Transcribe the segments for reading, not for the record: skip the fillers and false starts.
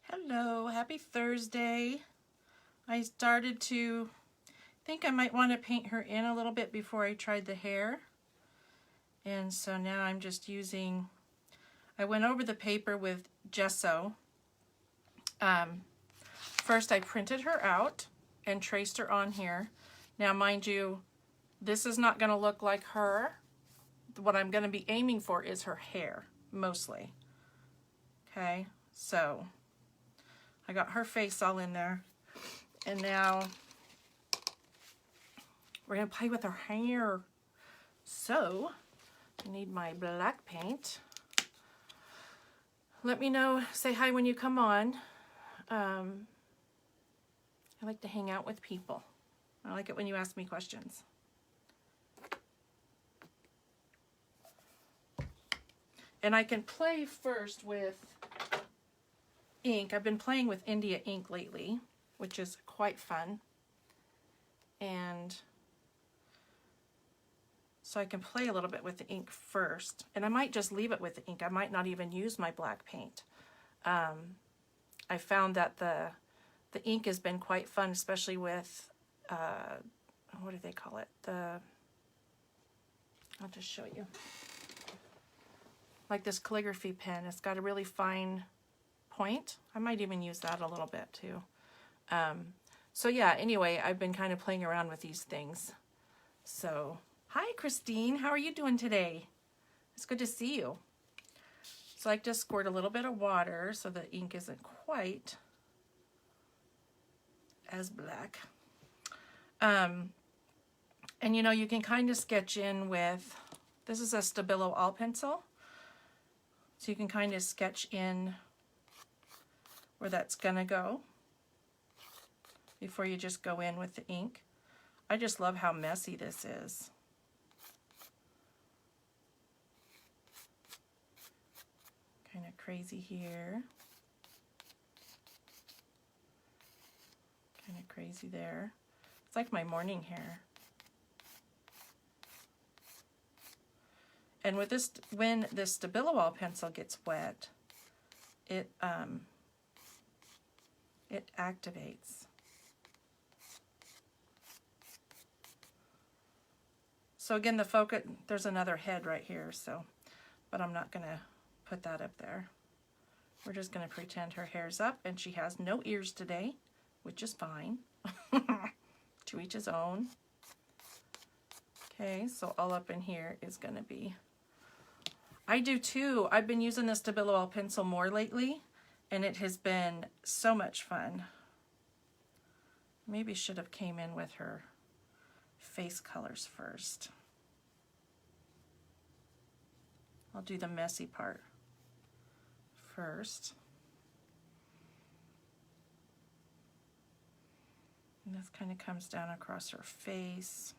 Hello, happy Thursday. I started to think I might want to paint her in a little bit before I tried the hair. And so now I'm just using, I went over the paper with gesso. First I printed her out and traced her on here. Now mind you, this is not going to look like her. What I'm going to be aiming for is her hair, mostly. Okay, so I got her face all in there. And now we're going to play with her hair. So I need my black paint. Let me know, say hi when you come on. I like to hang out with people. I like it when you ask me questions. And I can play first with ink. I've been playing with India ink lately, which is quite fun. And so I can play a little bit with the ink first. And I might just leave it with the ink. I might not even use my black paint. I found that the ink has been quite fun, especially with, what do they call it? I'll just show you. Like this calligraphy pen. It's got a really fine point. I might even use that a little bit too. So yeah, anyway, I've been kind of playing around with these things. So, hi Christine, how are you doing today? It's good to see you. So I like to squirt a little bit of water so the ink isn't quite as black. And you know, you can kind of sketch in with, this is a Stabilo all pencil. So you can kind of sketch in where that's gonna go before you just go in with the ink. I just love how messy this is. Kind of crazy here. Kind of crazy there. It's like my morning hair. And with this, when this Stabilo all pencil gets wet, it activates. So again, the focus, there's another head right here, so, but I'm not gonna put that up there. We're just gonna pretend her hair's up and she has no ears today, which is fine. To each his own. Okay, so all up in here is gonna be, I do too. I've been using this Stabilo all pencil more lately, and it has been so much fun. Maybe should have came in with her face colors first. I'll do the messy part first. And this kind of comes down across her face.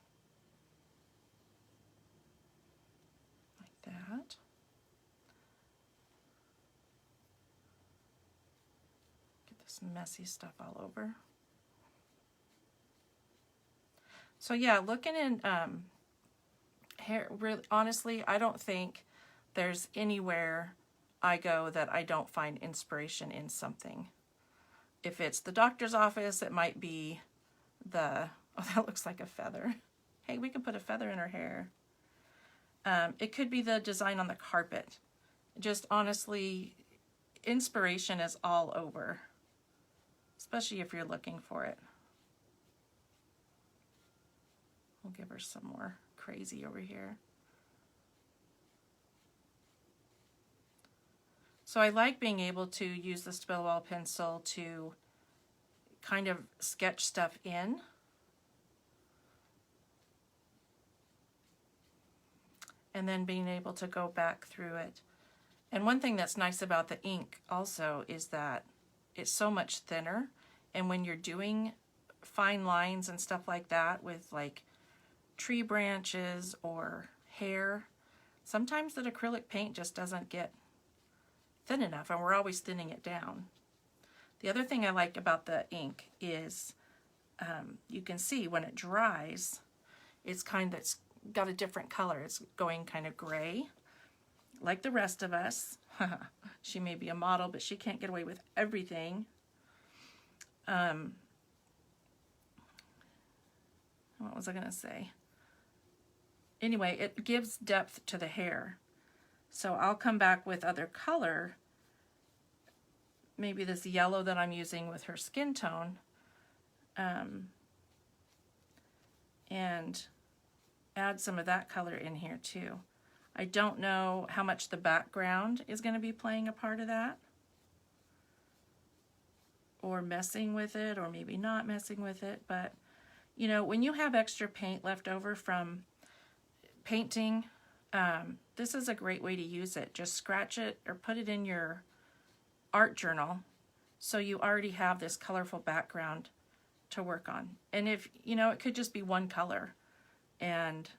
Like that. Get this messy stuff all over. So yeah, looking in hair, really, honestly, I don't think there's anywhere I go that I don't find inspiration in something. If it's the doctor's office, it might be the, oh, that looks like a feather. Hey, we could put a feather in her hair. It could be the design on the carpet. Just honestly, inspiration is all over, especially if you're looking for it. We'll give her some more crazy over here. So I like being able to use the Stabilo all pencil to kind of sketch stuff in. And then being able to go back through it. And one thing that's nice about the ink also is that it's so much thinner. And when you're doing fine lines and stuff like that with like tree branches or hair, sometimes that acrylic paint just doesn't get thin enough, and we're always thinning it down. The other thing I like about the ink is you can see when it dries, it's got a different color. It's going kind of gray, like the rest of us. She may be a model, but she can't get away with everything. What was I going to say? Anyway, it gives depth to the hair. So I'll come back with other color, maybe this yellow that I'm using with her skin tone, and add some of that color in here too. I don't know how much the background is going to be playing a part of that, or messing with it, or maybe not messing with it, but you know, when you have extra paint left over from painting, this is a great way to use it. Just scratch it or put it in your art journal so you already have this colorful background to work on. And if, you know, it could just be one color, and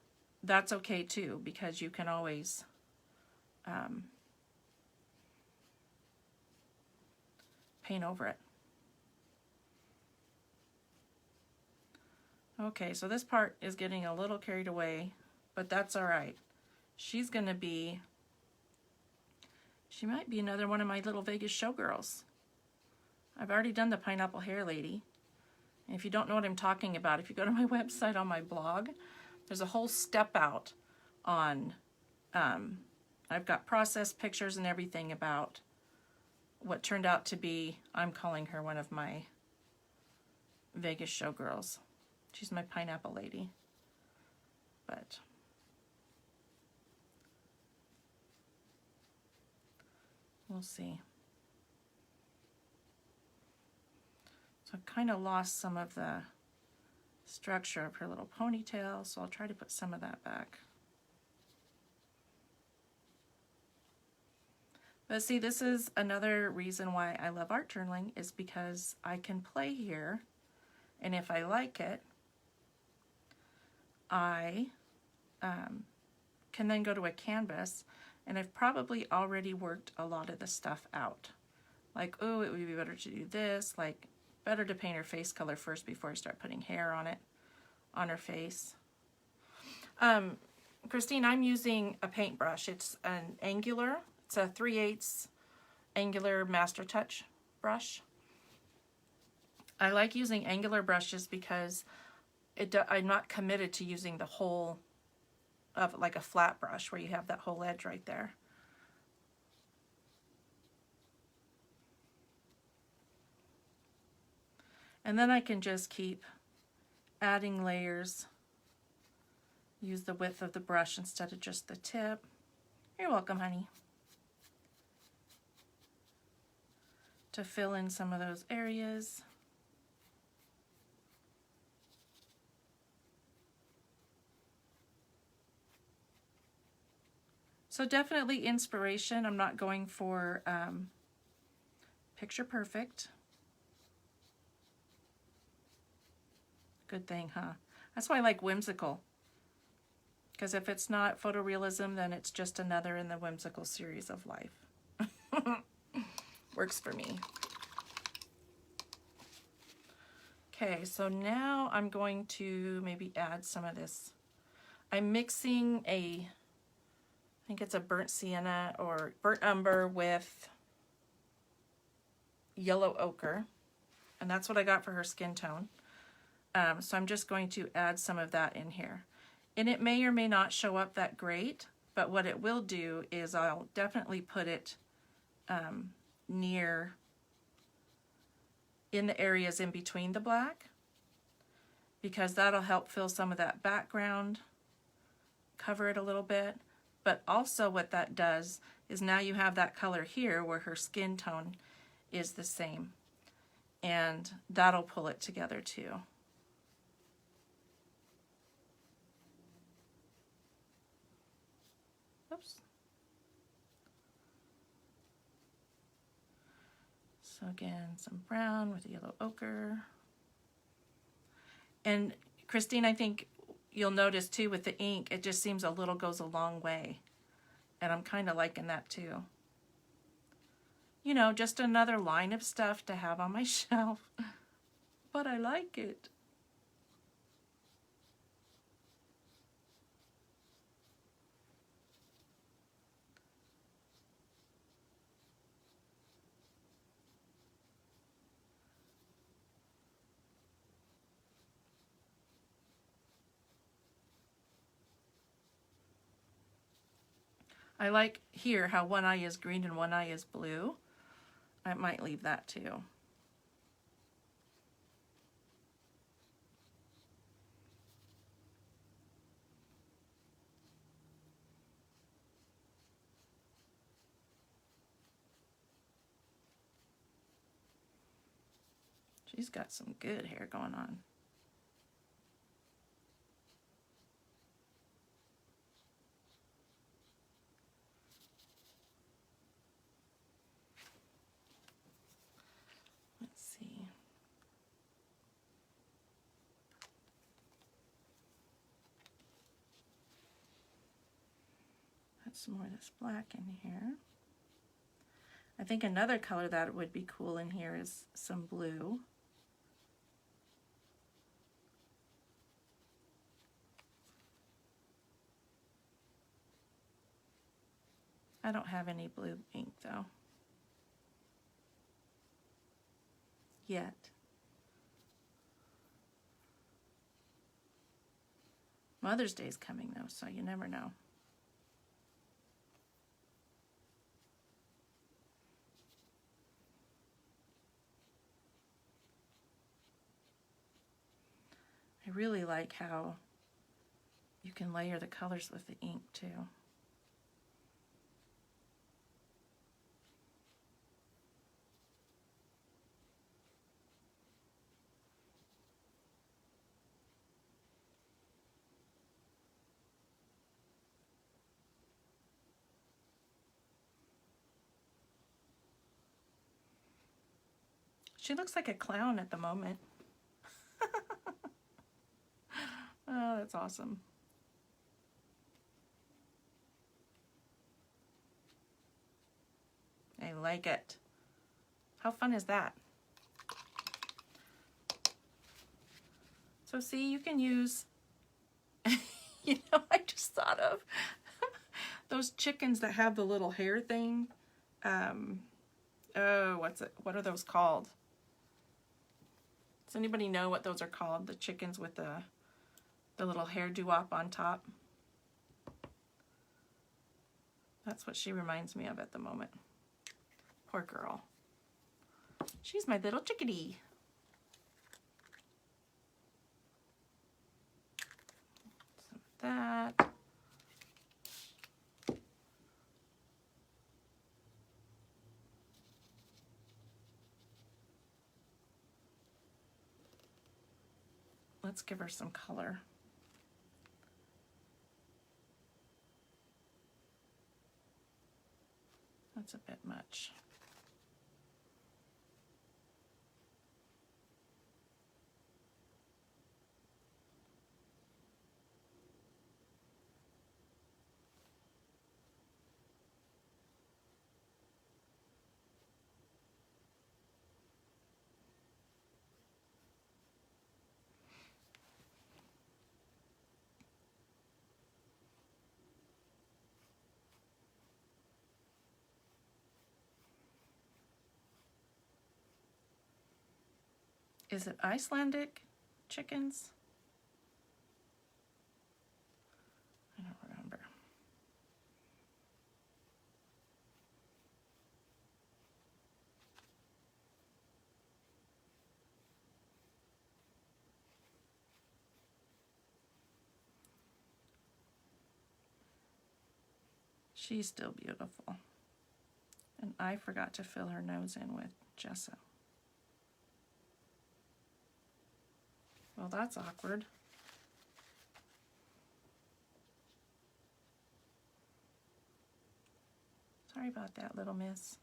that's okay too, because you can always paint over it. Okay, so this part is getting a little carried away, but that's all right. She's gonna be, she might be another one of my little Vegas showgirls. I've already done the pineapple hair lady. And if you don't know what I'm talking about, if you go to my website on my blog, there's a whole step out on, I've got process pictures and everything about what turned out to be, I'm calling her one of my Vegas showgirls. She's my pineapple lady. But we'll see. So I kind of lost some of the structure of her little ponytail, so I'll try to put some of that back. But see, this is another reason why I love art journaling, is because I can play here, and if I like it, I can then go to a canvas, and I've probably already worked a lot of the stuff out. Like, oh, it would be better to do this, like, better to paint her face color first before I start putting hair on it, on her face. Christine, I'm using a paintbrush. It's an angular, it's a 3/8 angular Master Touch brush. I like using angular brushes because I'm not committed to using the whole of like a flat brush where you have that whole edge right there. And then I can just keep adding layers. Use the width of the brush instead of just the tip. You're welcome, honey. To fill in some of those areas. So definitely inspiration. I'm not going for picture perfect. Good thing, huh? That's why I like whimsical. Because if it's not photorealism, then it's just another in the whimsical series of life. Works for me. Okay, so now I'm going to maybe add some of this. I'm mixing I think it's a burnt sienna or burnt umber with yellow ochre. And that's what I got for her skin tone. So I'm just going to add some of that in here. And it may or may not show up that great, but what it will do is I'll definitely put it near in the areas in between the black, because that'll help fill some of that background, cover it a little bit. But also what that does is now you have that color here where her skin tone is the same, and that'll pull it together too. Oops. So again, some brown with yellow ochre. And Christine, I think you'll notice too with the ink, it just seems a little goes a long way. And I'm kind of liking that too. You know, just another line of stuff to have on my shelf. But I like it. I like here how one eye is green and one eye is blue. I might leave that too. She's got some good hair going on. Let's see. Put some more of this black in here. I think another color that would be cool in here is some blue. I don't have any blue ink though. Yet. Mother's Day's coming though, so you never know. I really like how you can layer the colors with the ink too. She looks like a clown at the moment. Oh, that's awesome. I like it. How fun is that? So see, you can use, you know, I just thought of those chickens that have the little hair thing. Oh, what are those called? Does anybody know what those are called? The chickens with the little hair doo-wop on top. That's what she reminds me of at the moment. Poor girl. She's my little chickadee. Some of that. Let's give her some color. That's a bit much. Is it Icelandic chickens? I don't remember. She's still beautiful. And I forgot to fill her nose in with gesso. Well, that's awkward. Sorry about that, little miss.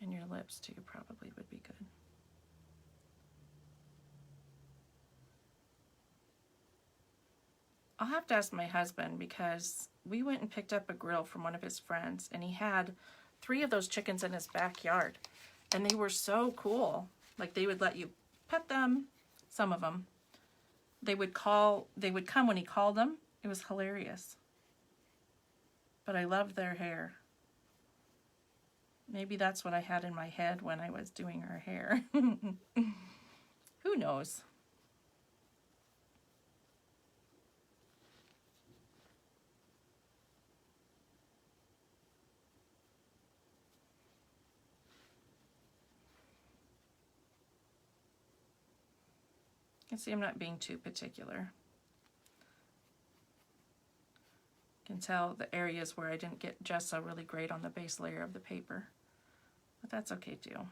And your lips too probably would be good. I'll have to ask my husband because we went and picked up a grill from one of his friends and he had 3 of those chickens in his backyard and they were so cool. Like they would let you pet them, some of them. They would come when he called them. It was hilarious. But I loved their hair. Maybe that's what I had in my head when I was doing her hair. Who knows? You can see I'm not being too particular. You can tell the areas where I didn't get gesso really great on the base layer of the paper, but that's okay too.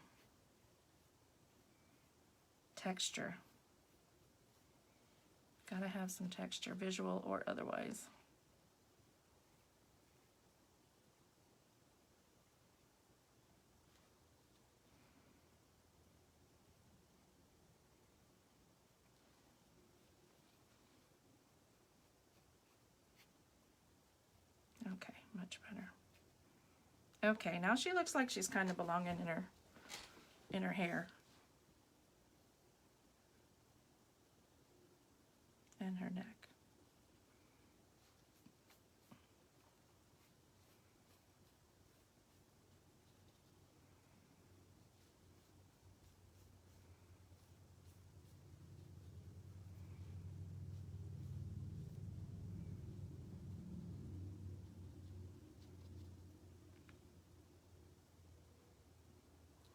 Texture. Gotta have some texture, visual or otherwise. Okay, much better. Okay, now she looks like she's kind of belonging in her hair and her neck.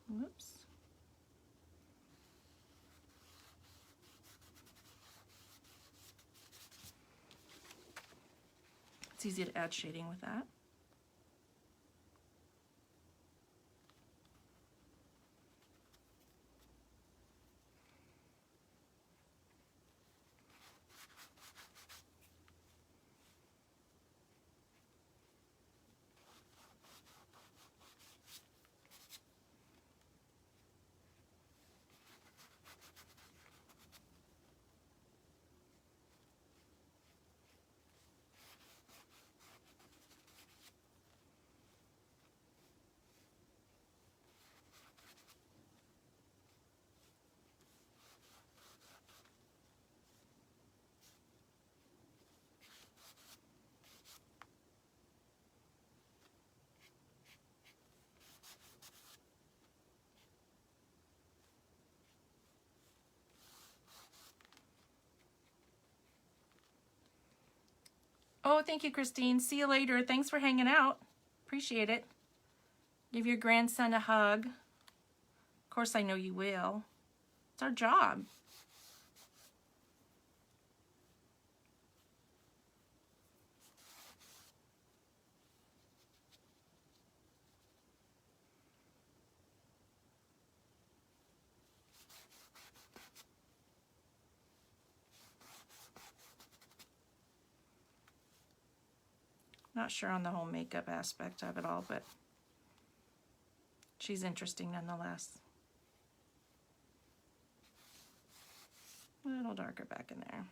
Whoops. It's easy to add shading with that. Oh, thank you, Christine. See you later. Thanks for hanging out. Appreciate it. Give your grandson a hug. Of course, I know you will. It's our job. Not sure on the whole makeup aspect of it all, but she's interesting nonetheless. A little darker back in there.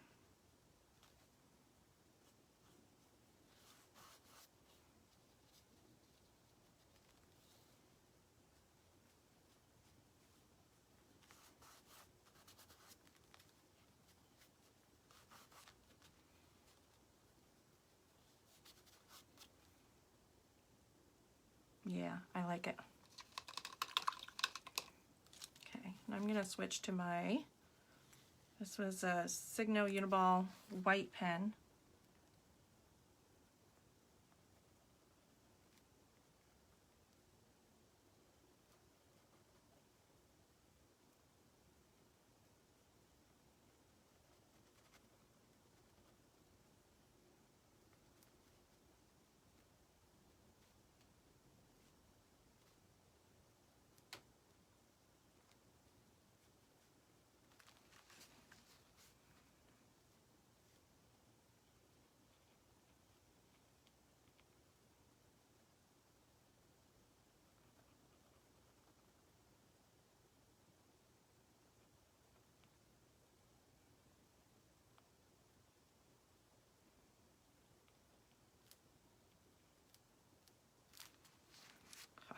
Yeah, I like it. Okay, and I'm going to switch to my, this was a Signo Uniball white pen.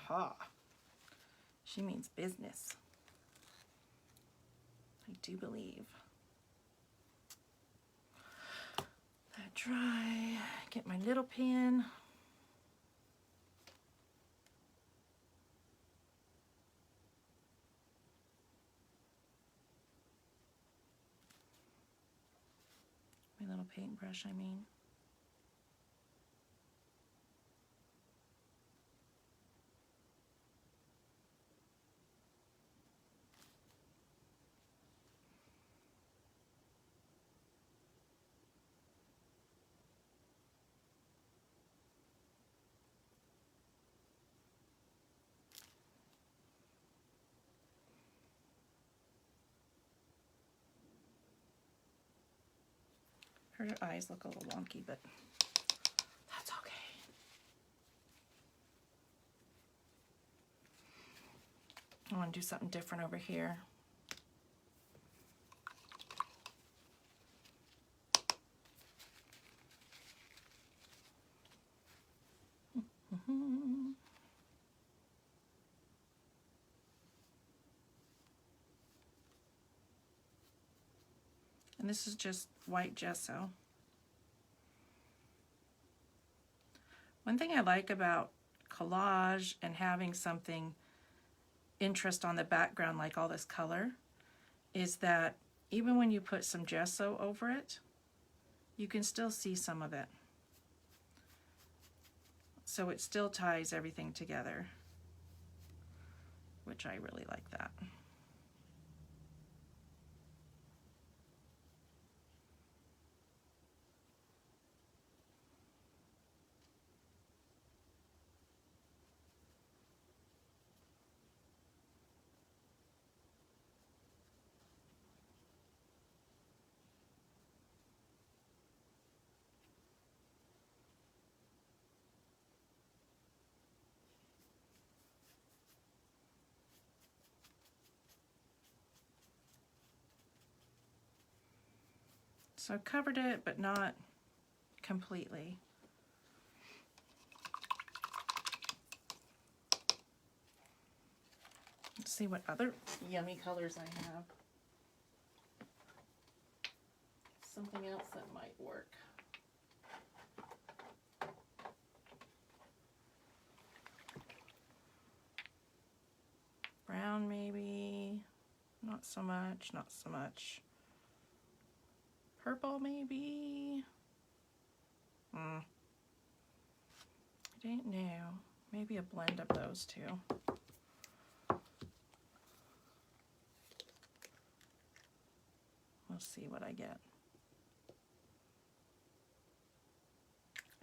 Haha. She means business. I do believe. That dry. Get my little pen. My little paintbrush, I mean. Her eyes look a little wonky, but that's okay. I want to do something different over here. And this is just white gesso. One thing I like about collage and having something interest on the background like all this color is that even when you put some gesso over it, you can still see some of it. So it still ties everything together, which I really like that. So I covered it, but not completely. Let's see what other yummy colors I have. Something else that might work. Brown maybe. Not so much, not so much. Purple maybe. I don't know. Maybe a blend of those two. We'll see what I get.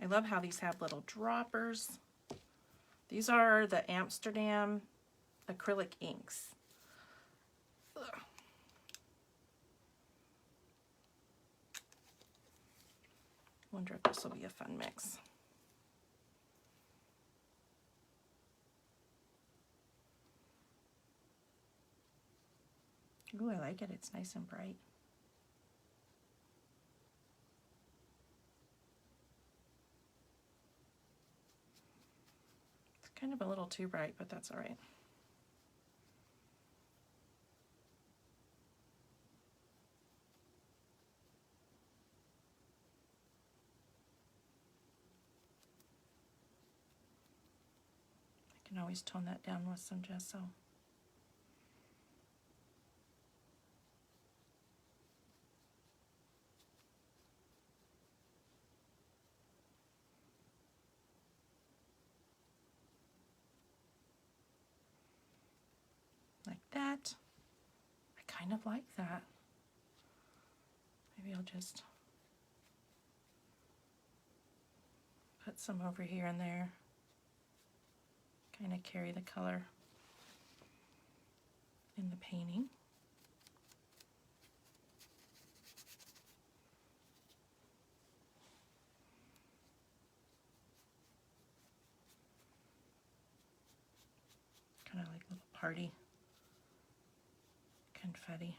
I love how these have little droppers. These are the Amsterdam acrylic inks. Ugh. Wonder if this will be a fun mix. Ooh, I like it. It's nice and bright. It's kind of a little too bright, but that's all right. I can always tone that down with some gesso. Like that. I kind of like that. Maybe I'll just put some over here and there. Kind of carry the color in the painting. Kind of like a little party confetti.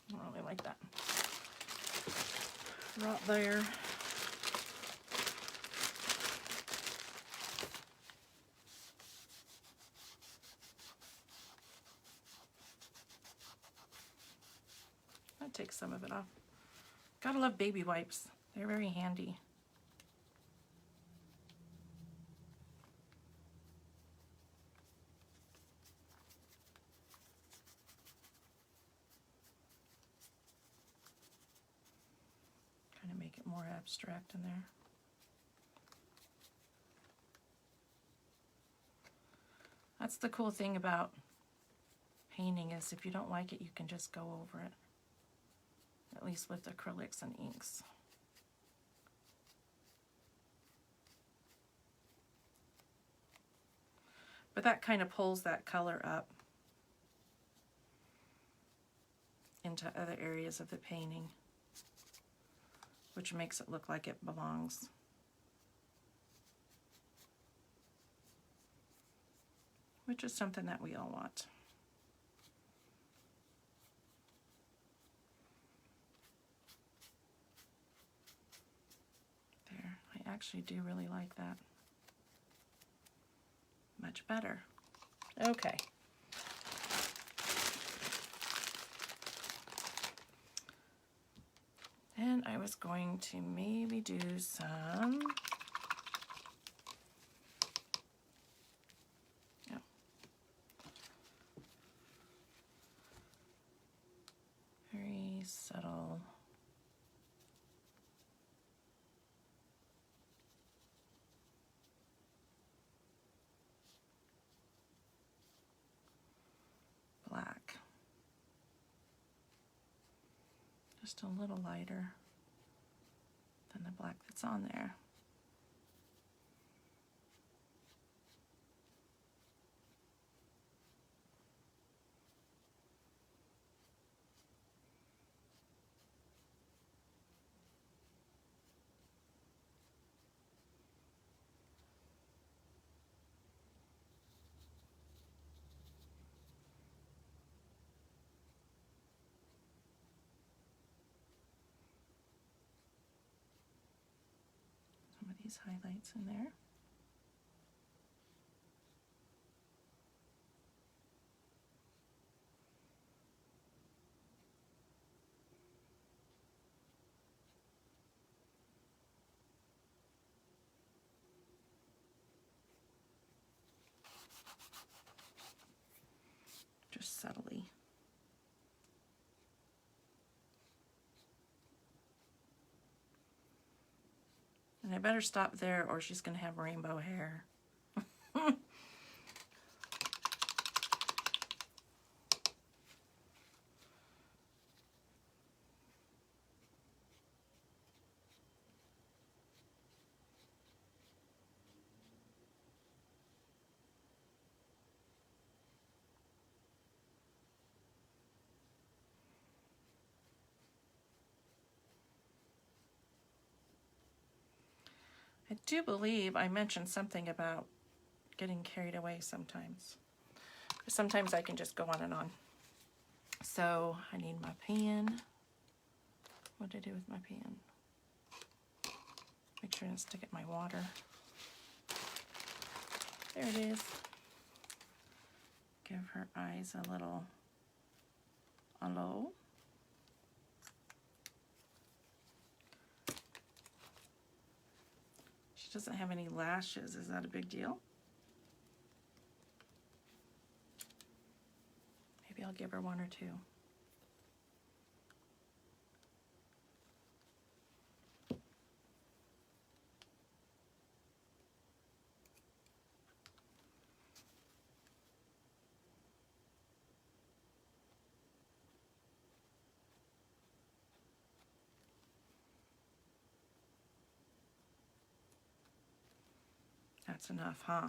I don't really like that. Right there. That takes some of it off. Gotta love baby wipes. They're very handy. Kind of make it more abstract in there. That's the cool thing about painting is if you don't like it, you can just go over it. At least with acrylics and inks. But that kind of pulls that color up into other areas of the painting, which makes it look like it belongs. Which is something that we all want. There, I actually do really like that. Much better. Okay. And I was going to maybe do some, oh, very subtle black. Just a little lighter than the black that's on there. Some of these highlights in there. Just subtly. And I better stop there or she's going to have rainbow hair. I do believe I mentioned something about getting carried away sometimes. Sometimes I can just go on and on. So I need my pen. What did I do with my pen? Make sure to stick it in my water. There it is. Give her eyes a little hello. She doesn't have any lashes. Is that a big deal? Maybe I'll give her one or two. That's enough, huh?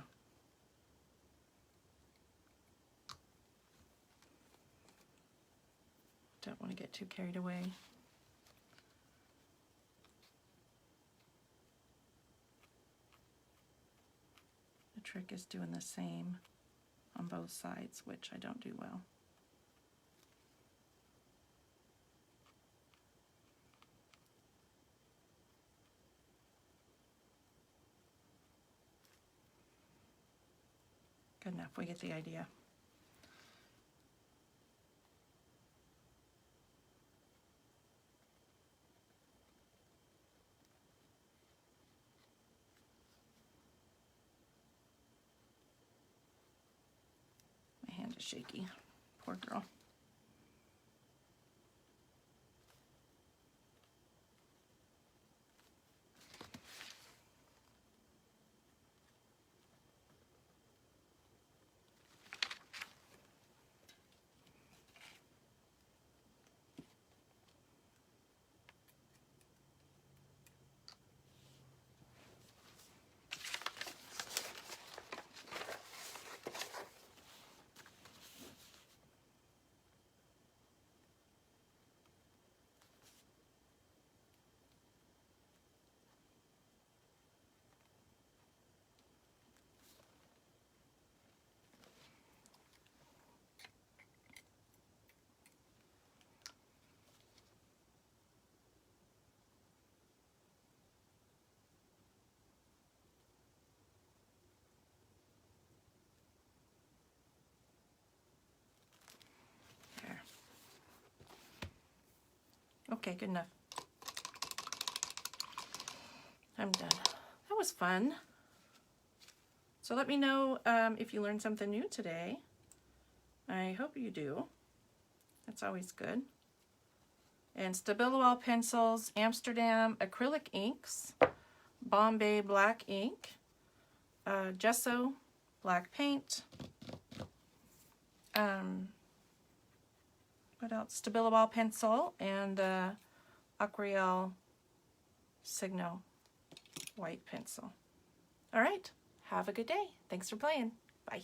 Don't want to get too carried away. The trick is doing the same on both sides, which I don't do well. Good enough, we get the idea. My hand is shaky, poor girl. Okay, good enough. I'm done. That was fun. So let me know if you learned something new today. I hope you do. That's always good. And Stabilo pencils, Amsterdam acrylic inks, Bombay black ink, gesso black paint, what else? Stabilo pencil, and Aquarelle Signo white pencil. All right, have a good day. Thanks for playing. Bye.